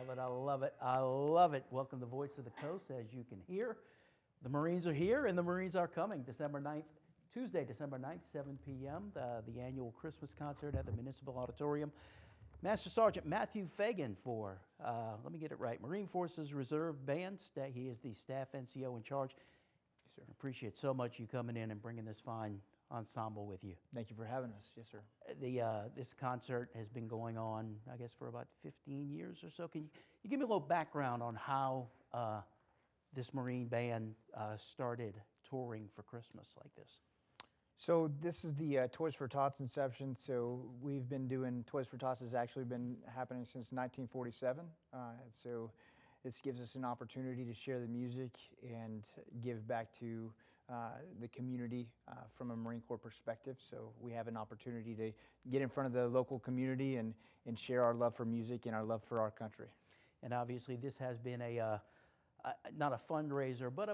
love it. I love it. I love it. Welcome to Voice of the Coast. As you can hear, the Marines are here and the Marines are coming. Tuesday, December 9th, 7 p.m., the annual Christmas concert at the Municipal Auditorium. Master Sergeant Matthew Phagan for, let me get it right, Marine Forces Reserve Band. He is the staff NCO in charge. Yes, sir. Appreciate so much you coming in and bringing this fine ensemble with you. Thank you for having us. Yes, sir. This concert has been going on, I guess, for about 15 years or so. Can you give me a little background on how this Marine band started touring for Christmas like this? So this is the Toys for Tots inception. So we've been doing Toys for Tots has actually been happening since 1947. So this gives us an opportunity to share the music and give back to the community from a Marine Corps perspective. So we have an opportunity to get in front of the local community and share our love for music and our love for our country. And obviously this has been not a fundraiser, but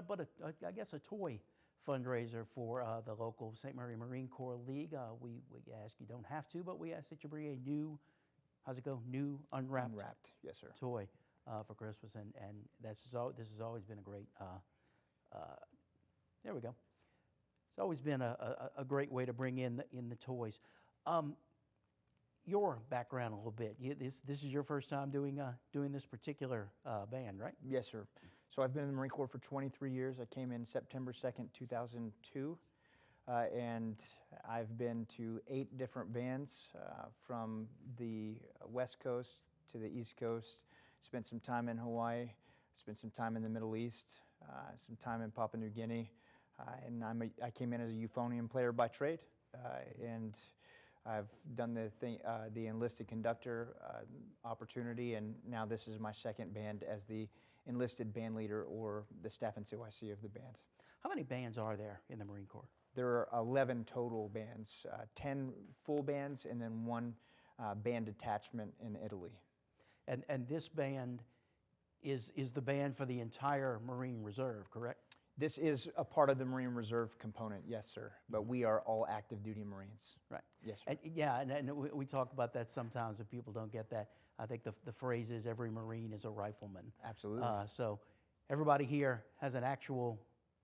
I guess a toy fundraiser for the local St. Mary Marine Corps League. We ask, you don't have to, but we ask that you bring a new, how's it go, new unwrapped yes, sir, toy for Christmas, and this has always been a great, there we go. It's always been a great way to bring in the toys. Your background a little bit. This is your first time doing this particular band, right? Yes, sir. So I've been in the Marine Corps for 23 years. I came in September 2nd, 2002, and I've been to 8 different bands from the West Coast to the East Coast. Spent some time in Hawaii, spent some time in the Middle East, some time in Papua New Guinea, and I came in as a euphonium player by trade, and I've done the enlisted conductor opportunity, and now this is my second band as the enlisted band leader or the staff NCOIC of the band. How many bands are there in the Marine Corps? There are 11 total bands, 10 full bands, and then 1 band detachment in Italy. And this band is the band for the entire Marine Reserve, correct? This is a part of the Marine Reserve component, yes, sir. But we are all active duty Marines. Right. Yes, sir. And we talk about that sometimes if people don't get that. I think the phrase is every Marine is a rifleman. Absolutely. So everybody here has an actual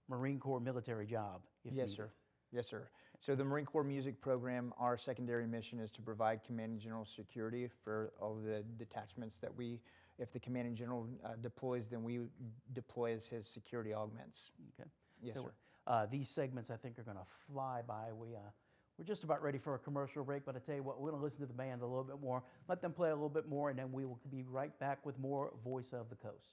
Marine Corps military job. Yes, sir. Yes, sir. So the Marine Corps Music Program, our secondary mission is to provide Commanding General security for all of the detachments that if the Commanding General deploys, then we deploy as his security augments. Okay. Yes, so, sir. These segments I think are going to fly by. We're just about ready for a commercial break, but I tell you what, we're going to listen to the band a little bit more, let them play a little bit more, and then we will be right back with more Voice of the Coast.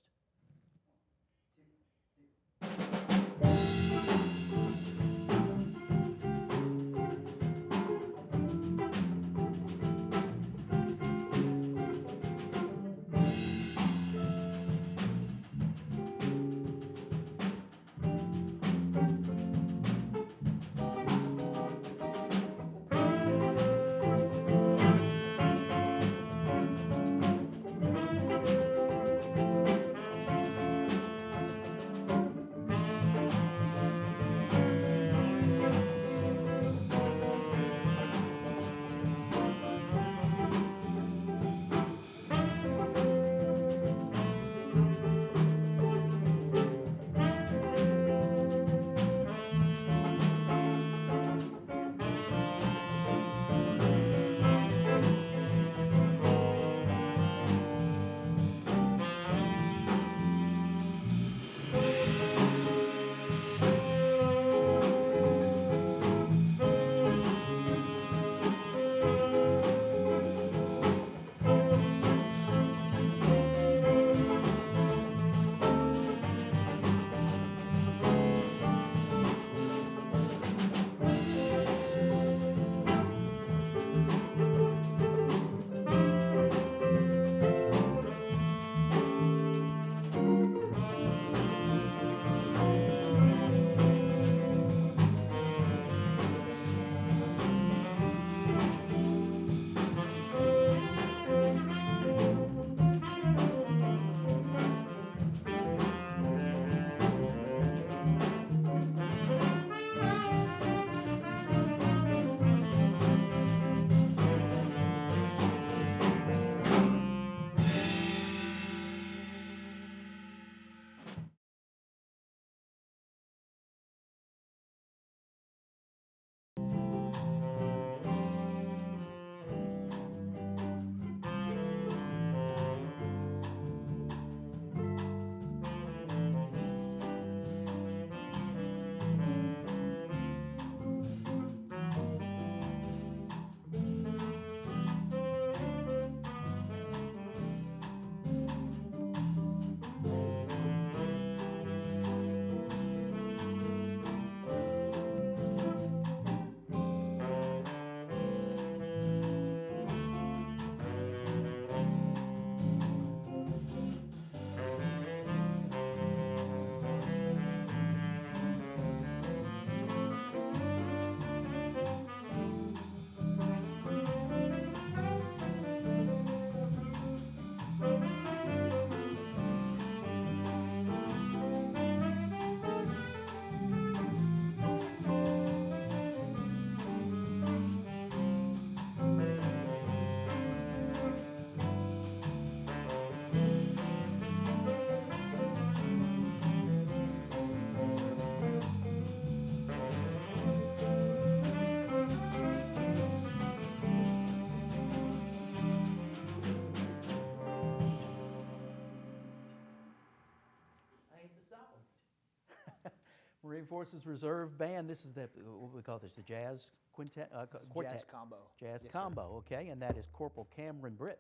Marine Forces Reserve Band. This is what we call this, the jazz quintet, quartet. Jazz combo. Jazz Yes, sir. combo, okay, and that is Corporal Cameron Britt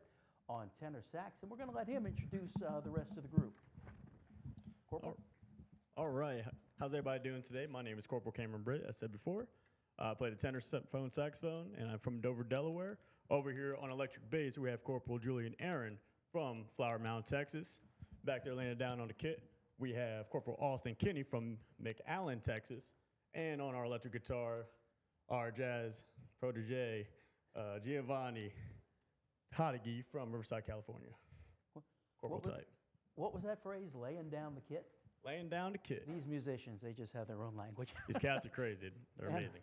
on tenor sax, and we're going to let him introduce the rest of the group. Corporal. All right. How's everybody doing today? My name is Corporal Cameron Britt, as I said before. I play the tenor saxophone, and I'm from Dover, Delaware. Over here on electric bass, we have Corporal Julian Aaron from Flower Mound, Texas. Back there laying it down on the kit, we have Corporal Austin Kinney from McAllen, Texas. And on our electric guitar, our jazz protege, Giovanni Hodeggy from Riverside, California. Corporal type. What was that phrase, laying down the kit? Laying down the kit. These musicians, they just have their own language. These cats are crazy. They're amazing.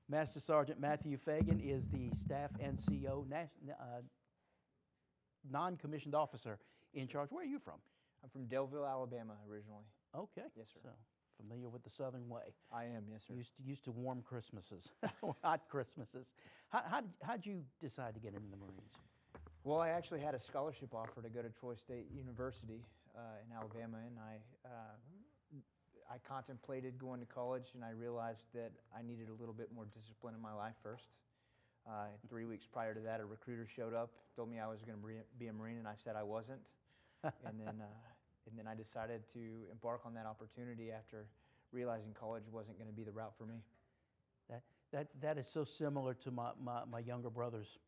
Master Sergeant Matthew Phagan is the staff NCO, non-commissioned officer in charge. Where are you from? I'm from Delville, Alabama, originally. Okay. Yes, sir. So familiar with the Southern way. I am, yes, sir. Used to warm Christmases, hot Christmases. How'd you decide to get into the Marines? Well, I actually had a scholarship offer to go to Troy State University in Alabama, and I contemplated going to college, and I realized that I needed a little bit more discipline in my life first. 3 weeks prior to that, a recruiter showed up, told me I was going to be a Marine, and I said I wasn't. and then I decided to embark on that opportunity after realizing college wasn't going to be the route for me. That is so similar to my younger brother's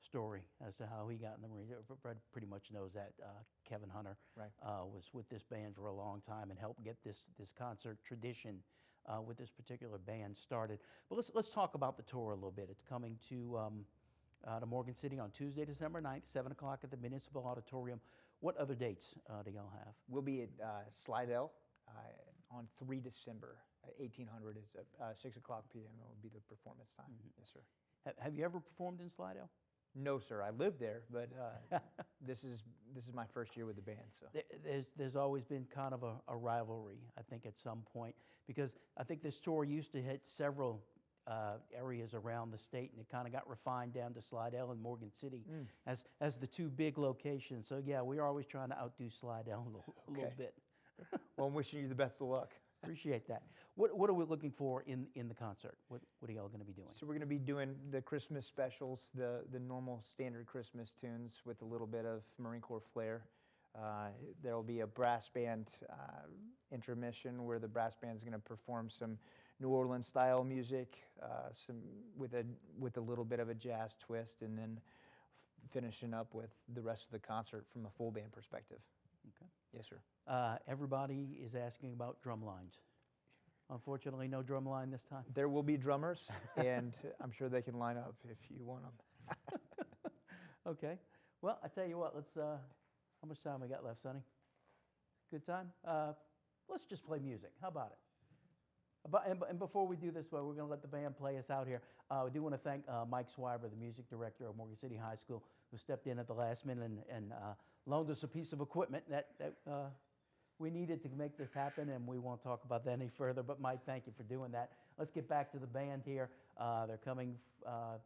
story as to how he got in the Marines. Brad pretty much knows that. Kevin Hunter Right. Was with this band for a long time and helped get this concert tradition with this particular band started. But let's talk about the tour a little bit. It's coming to Morgan City on Tuesday, December 9th, 7 o'clock at the Municipal Auditorium. What other dates do y'all have? We'll be at Slidell on 3 December. 1800 is 6 o'clock p.m. will be the performance time. Mm-hmm. Yes, sir. Have you ever performed in Slidell? No, sir. I live there, but this is my first year with the band. So there's always been kind of a rivalry, I think, at some point, because I think this tour used to hit several areas around the state, and it kind of got refined down to Slidell and Morgan City as the two big locations. So yeah, we're always trying to outdo Slidell a little bit. Well, I'm wishing you the best of luck. Appreciate that. What are we looking for in the concert? What are y'all going to be doing? So we're going to be doing the Christmas specials, the normal standard Christmas tunes with a little bit of Marine Corps flair. There will be a brass band intermission where the brass band is going to perform some New Orleans style music, with a little bit of a jazz twist, and then finishing up with the rest of the concert from a full band perspective. Okay. Yes, sir. Everybody is asking about drum lines. Unfortunately, no drum line this time. There will be drummers, and I'm sure they can line up if you want them. Okay. Well, I tell you what. Let's. How much time we got left, Sonny? Good time. Let's just play music. How about it? And before we do this, we're going to let the band play us out here. We do want to thank Mike Swiber, the music director of Morgan City High School, who stepped in at the last minute and loaned us a piece of equipment that we needed to make this happen, and we won't talk about that any further. But Mike, thank you for doing that. Let's get back to the band here. They're coming to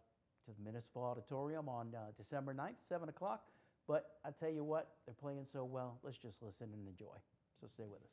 the Municipal Auditorium on December 9th, 7 o'clock. But I tell you what, they're playing so well, let's just listen and enjoy. So stay with us.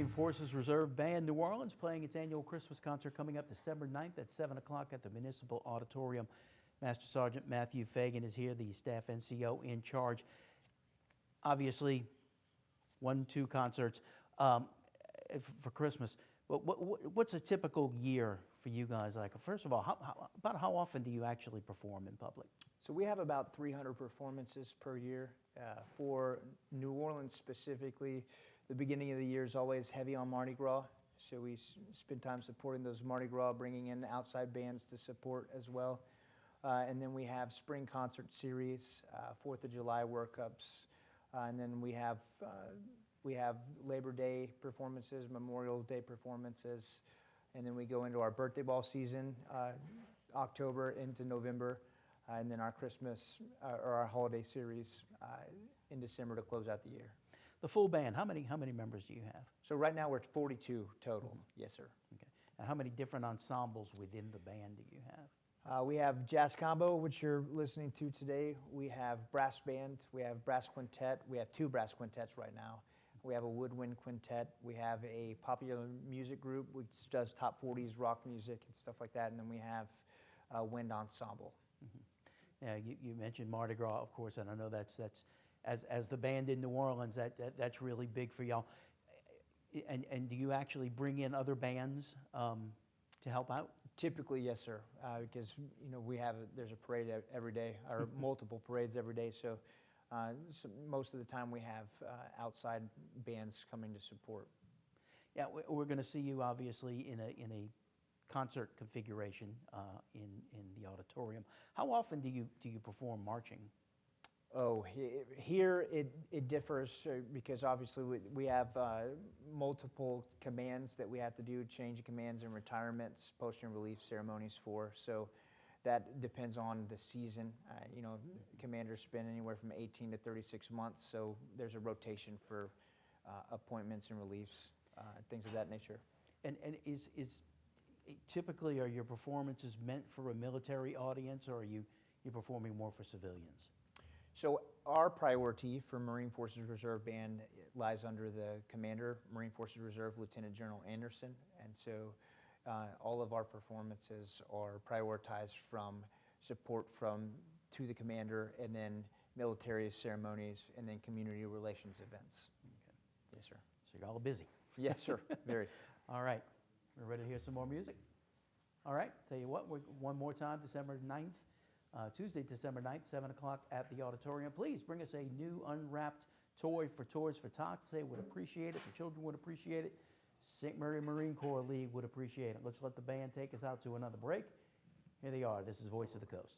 Marine Forces Reserve Band New Orleans playing its annual Christmas concert coming up December 9th at 7 o'clock at the Municipal Auditorium. Master Sergeant Matthew Phagan is here, the staff NCO in charge. Obviously, 1-2 concerts for Christmas. What's a typical year for you guys like? First of all, about how often do you actually perform in public? So we have about 300 performances per year. For New Orleans specifically, the beginning of the year is always heavy on Mardi Gras. So we spend time supporting those Mardi Gras, bringing in outside bands to support as well. And then we have spring concert series, 4th of July World Cups. And then we have Labor Day performances, Memorial Day performances. And then we go into our birthday ball season, October into November. And then our Christmas or our holiday series in December to close out the year. The full band, how many members do you have? So right now we're at 42 total. Mm-hmm. Yes, sir. Okay. And how many different ensembles within the band do you have? We have jazz combo, which you're listening to today. We have brass band. We have brass quintet. We have 2 brass quintets right now. We have a woodwind quintet. We have a popular music group which does top 40s rock music and stuff like that. And then we have a wind ensemble. Mm-hmm. Yeah, you mentioned Mardi Gras, of course, and I know that's as the band in New Orleans, that's really big for y'all. And do you actually bring in other bands to help out? Typically, yes, sir, because there's a parade every day, or multiple parades every day. So, most of the time we have outside bands coming to support. Yeah, we're going to see you obviously in a concert configuration in the auditorium. How often do you perform marching? Oh, here it differs because obviously we have multiple commands that we have to do, change of commands and retirements, post and relief ceremonies for. So that depends on the season. Commanders spend anywhere from 18 to 36 months, so there's a rotation for appointments and reliefs, things of that nature. And is typically are your performances meant for a military audience, or are you performing more for civilians? So our priority for Marine Forces Reserve Band lies under the commander, Marine Forces Reserve Lieutenant General Anderson, and so all of our performances are prioritized from support to the commander, and then military ceremonies, and then community relations events. Okay. Yes, sir. So you're all busy. Yes, sir. Very. All right. We're ready to hear some more music? All right. Tell you what, one more time, December 9th. Tuesday, December 9th, 7 o'clock at the auditorium. Please bring us a new unwrapped toy for Toys for Tots. They would appreciate it. The children would appreciate it. St. Mary Marine Corps League would appreciate it. Let's let the band take us out to another break. Here they are. This is Voice of the Coast.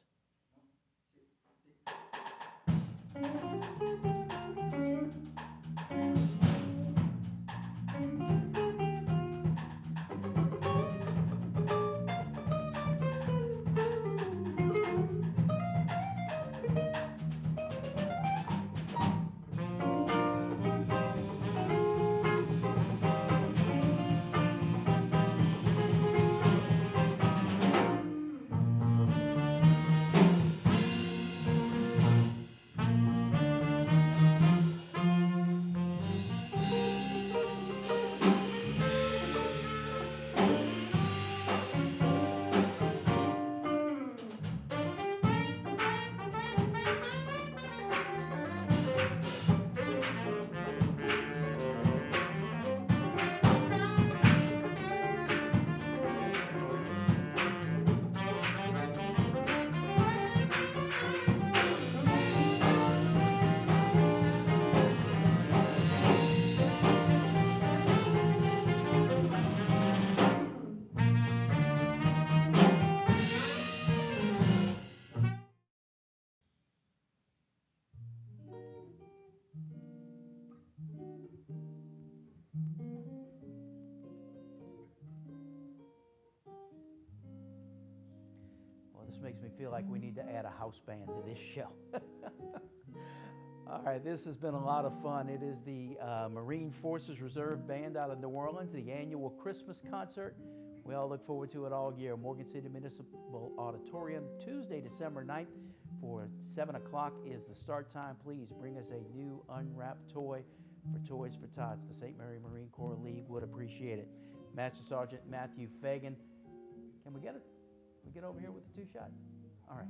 This makes me feel like we need to add a house band to this show. All right, this has been a lot of fun. It is the Marine Forces Reserve Band out of New Orleans, the annual Christmas concert. We all look forward to it all year. Morgan City Municipal Auditorium, Tuesday, December 9th for 7 o'clock is the start time. Please bring us a new unwrapped toy for Toys for Tots. The St. Mary Marine Corps League would appreciate it. Master Sergeant Matthew Phagan. Can we get it? We get over here with the 2-shot? All right.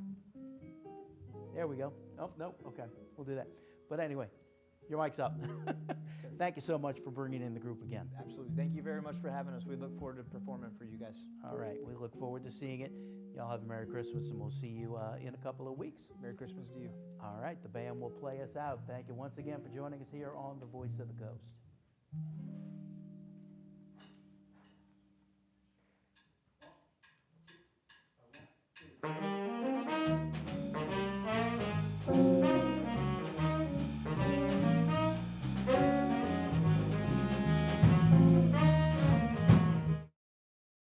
There we go. Oh, no, okay. We'll do that. But anyway, your mic's up. Thank you so much for bringing in the group again. Absolutely. Thank you very much for having us. We look forward to performing for you guys. All right. We look forward to seeing it. Y'all have a Merry Christmas, and we'll see you in a couple of weeks. Merry Christmas to you. All right. The band will play us out. Thank you once again for joining us here on The Voice of the Coast.